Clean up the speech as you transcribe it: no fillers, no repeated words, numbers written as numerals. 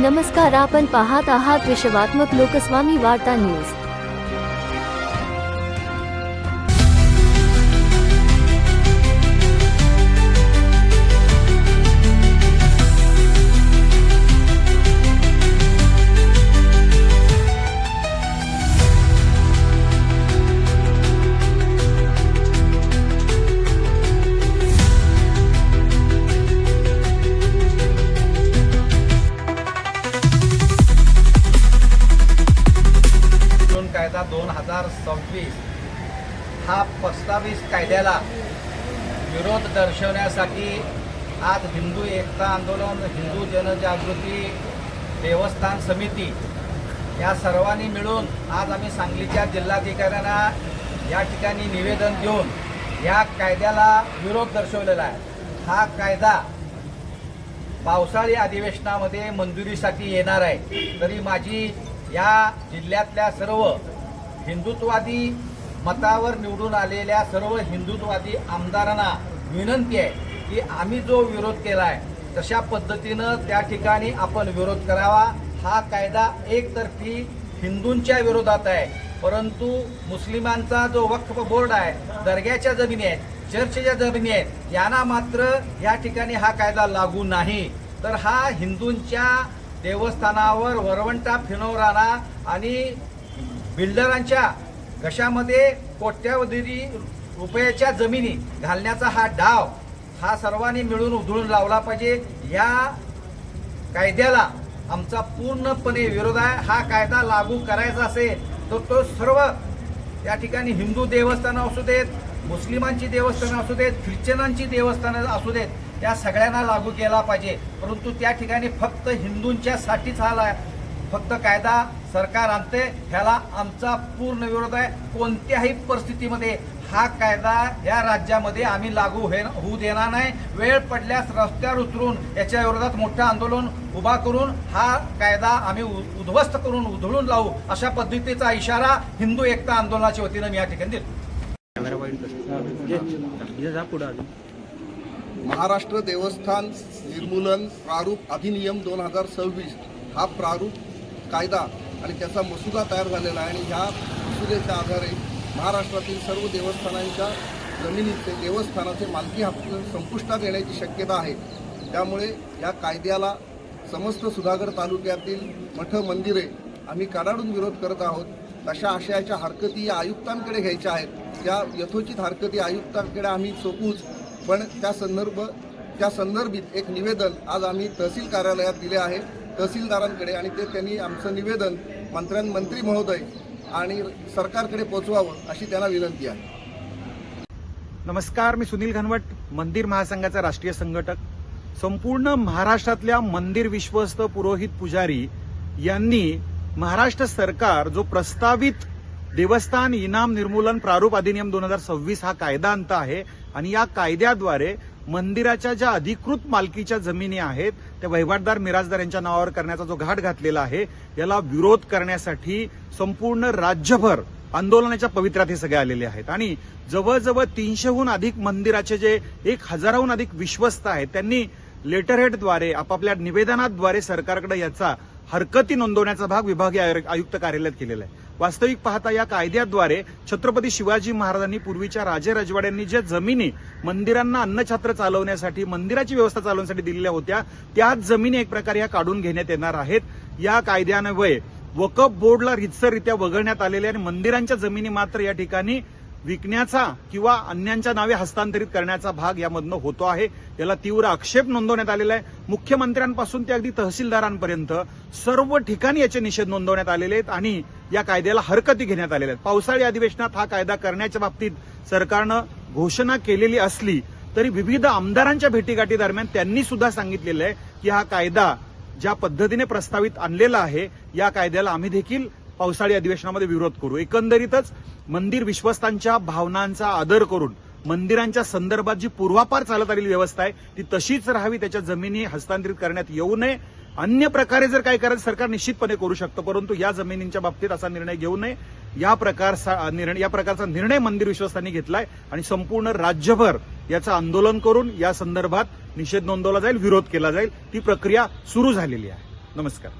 नमस्कार, आपण पाहत आहात विश्वात्मक लोकस्वामी वार्ता न्यूज। कायदा 2026 हा प्रस्तावित कायद्याला विरोध दर्शवण्यासाठी आज हिंदू एकता आंदोलन, हिंदू जनजागृती, देवस्थान समिती या सर्वांनी मिळून आज आम्ही सांगलीच्या जिल्हाधिकाऱ्यांना या ठिकाणी निवेदन देऊन या कायद्याला विरोध दर्शवलेला आहे। हा कायदा पावसाळी अधिवेशनामध्ये मंजुरीसाठी येणार आहे। तरी माझी या जिल्ह्यातल्या सर्व हिंदुत्ववादी मतावर निवडून आलेल्या सर्व हिंदुत्ववादी आमदारांना विनंती आहे की आम्ही जो विरोध केला आहे तशा पद्धतीनं त्या ठिकाणी आपण विरोध करावा। हा कायदा एकतर्फी हिंदूंच्या विरोधात आहे, परंतु मुस्लिमांचा जो वक्फ बोर्ड आहे, दर्ग्याच्या जमिनी आहेत, चर्चच्या जमिनी आहेत, यांना मात्र या ठिकाणी हा कायदा लागू नाही। तर हा हिंदूंच्या देवस्थानावर वरवंटा फिरवणारा आणि बिल्डरांच्या घशामध्ये कोट्यावधी रुपयाच्या जमिनी घालण्याचा हा डाव हा सर्वांनी मिळून उधळून लावला पाहिजे। या कायद्याला आमचा पूर्णपणे विरोध आहे। हा कायदा लागू करायचा असेल तर तो सर्व या ठिकाणी हिंदू देवस्थानं असू देत, मुस्लिमांची देवस्थानं असू देत, ख्रिश्चनांची देवस्थानं असू देत, त्या सगळ्यांना लागू केला पाहिजे। परंतु त्या ठिकाणी फक्त हिंदूंच्यासाठीच हा फक्त कायदा सरकार आणते, ह्याला आमचा पूर्ण विरोध आहे। कोणत्याही परिस्थितीमध्ये हा कायदा या राज्यामध्ये आम्ही लागू होऊ देणार नाही। वेळ पडल्यास रस्त्यावर उतरून याच्या विरोधात मोठं आंदोलन उभा करून हा कायदा आम्ही उद्ध्वस्त करून उधळून लावू, अशा पद्धतीचा इशारा हिंदू एकता आंदोलनाच्या वतीनं मी या ठिकाणी देतो। महाराष्ट्र देवस्थान निर्मूलन प्रारूप अधिनियम 2026 हा प्रारूप कायदा आणि त्याचा मसुदा तयार झालेला आहे। आणि ह्या मसुद्याच्या आधारे महाराष्ट्रातील सर्व देवस्थानांच्या जमिनीचे देवस्थानाचे मालकी हक्क संपुष्टात येण्याची शक्यता आहे। त्यामुळे या कायद्याला समस्त सुधागड तालुक्यातील मठ मंदिरे आम्ही कडाडून विरोध करत आहोत। तशा आशयाच्या हरकती या आयुक्तांकडे घ्यायच्या आहेत, त्या यथोचित हरकती आयुक्तांकडे आम्ही सोपूच, पण त्या संदर्भित एक निवेदन आज आम्ही तहसील कार्यालयात दिले आहे तहसीलदारांकडे, आणि ते त्यांनी आमचं निवेदन मंत्री महोदय आणि सरकारकडे पोहोचवावं अशी त्यांना विनंती आहे। नमस्कार, मी सुनील घनवट, मंदिर महासंघाचा राष्ट्रीय संघटक। संपूर्ण महाराष्ट्रातल्या मंदिर विश्वस्त पुरोहित पुजारी यांनी महाराष्ट्र सरकार जो प्रस्तावित देवस्थान इनाम निर्मूलन प्रारूप अधिनियम 2026 हा कायदा आणत आहे आणि या कायद्याद्वारे मंदिराच्या ज्या अधिकृत मालकीच्या जमिनी आहेत त्या वहिवाटदार मिराजदार यांच्या नावावर करण्याचा जो घाट घातलेला आहे, याला विरोध करण्यासाठी संपूर्ण राज्यभर आंदोलनाच्या पवित्र्यात हे सगळे आलेले आहेत। आणि जवळजवळ 300हून अधिक मंदिराचे जे 1000हून अधिक विश्वस्त आहेत त्यांनी लेटरहेडद्वारे आपापल्या निवेदनाद्वारे सरकारकडे याचा हरकती नोंदवण्याचा भाग विभागीय आयुक्त कार्यालयात केलेला आहे। वास्तविक पाहता या कायद्याद्वारे छत्रपती शिवाजी महाराजांनी पूर्वीच्या राजे राजवाड्यांनी ज्या जमिनी मंदिरांना अन्नछत्र चालवण्यासाठी, मंदिराची व्यवस्था चालवण्यासाठी दिलेल्या होत्या, त्याच जमिनी एक प्रकारे या काढून घेण्यात येणार आहेत। या कायद्यान्वये वक्फ बोर्डला रितसररित्या वगळण्यात आलेल्या आणि मंदिरांच्या जमिनी मात्र या ठिकाणी विकण्याचा किंवा अन्यांच्या नावे हस्तांतरित करण्याचा भाग यामधनं होतो आहे। याला तीव्र आक्षेप नोंदवण्यात आलेला आहे। मुख्यमंत्र्यांपासून ते अगदी तहसीलदारांपर्यंत सर्व ठिकाणी याचे निषेध नोंदवण्यात आलेले आहेत आणि या कायद्याला हरकती घेण्यात आलेल्या आहेत। पावसाळी अधिवेशनात हा कायदा करण्याच्या बाबतीत सरकारनं घोषणा केलेली असली तरी विविध आमदारांच्या भेटीगाठी दरम्यान त्यांनी सुद्धा सांगितलेलं आहे की हा कायदा ज्या पद्धतीने प्रस्तावित आणलेला आहे या कायद्याला आम्ही देखील पावसाळी अधिवेशनामध्ये विरोध करू। एकंदरीतच मंदिर विश्वस्तांच्या भावनांचा आदर करून मंदिरांच्या संदर्भात जी पूर्वापार चालत आलेली व्यवस्था आहे ती तशीच राहावी, त्याच्या जमिनी हस्तांतरित करण्यात येऊ नये। अन्य प्रकारे जर काही करायचं सरकार निश्चितपणे करू शकतं, परंतु या जमिनींच्या बाबतीत असा निर्णय घेऊ नये। या प्रकारचा निर्णय मंदिर विश्वस्तांनी घेतलाय आणि संपूर्ण राज्यभर याचं आंदोलन करून या संदर्भात निषेध नोंदवला जाईल, विरोध केला जाईल। ती प्रक्रिया सुरू झालेली आहे। नमस्कार.